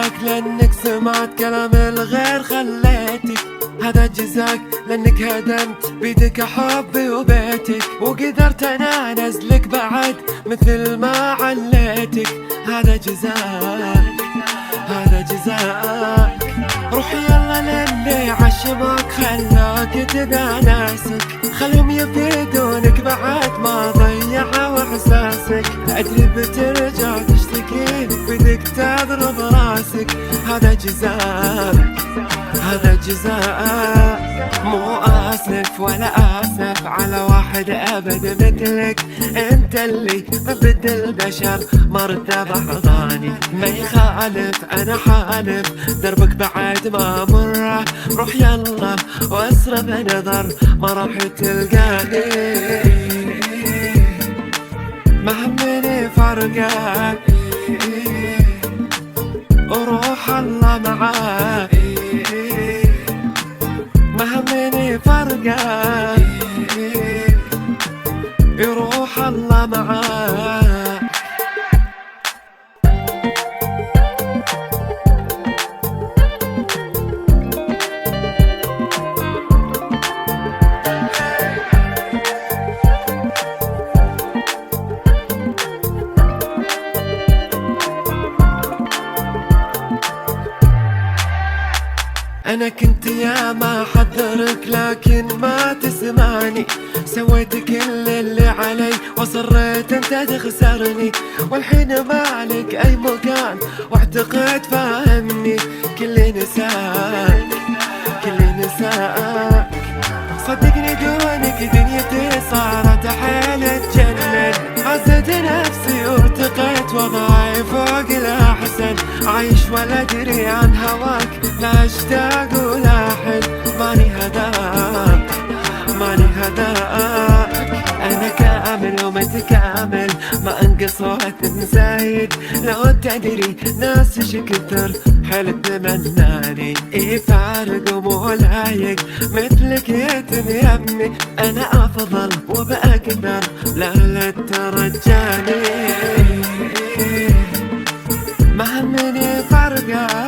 جزاك لانك سمعت كلام الغير خليتك، هذا جزاك لانك هدمت بيدك حبي وبيتك، وقدرت انا انزلك بعد مثل ما عليتك. هذا جزاك، هذا جزاك. روح يلا للي عشمك خلاك تبع ناسك، خلهم يفيدونك بعد ما ضيعوا احساسك. ادري بترجع تشتكي بدك تضرب راسك. هذا جزاك، هذا جزاك. مو آسف ولا آسف على واحد أبد مثلك، انت اللي مبدل البشر مرتبة حضاني. ما يخالف أنا حالف دربك بعد ما مره، روح يلا واسرب نظر ما راح تلقاني. ما همني فرقك وروح الله معاك، ما همني فرقك يروح الله معاك. أنا كنت يا ما حذرك لكن ما تسمعني، سويت كل اللي علي وصريت انت تخسرني، والحين ما عليك أي مكان واعتقد فاهمني. كل نساك، كل نساك، صدقني دونك دنيتي صارت حيل تجنن. عزت نفسي وارتقيت وضعي فوق الأحسن، عايش ولا أدري عن هواك، لا أشتاق ولا أحن. ماني هذاك، ماني هذاك. أنا كامل ومتكامل ما أنقص وأتم زايد. لو تدري ناس إيش كثر حلف تمناني، إيه فارق ومو لايق مثلك يتم يا ابني. أنا أفضل وبأقدر لا لا ترجاني، ما همني فرقك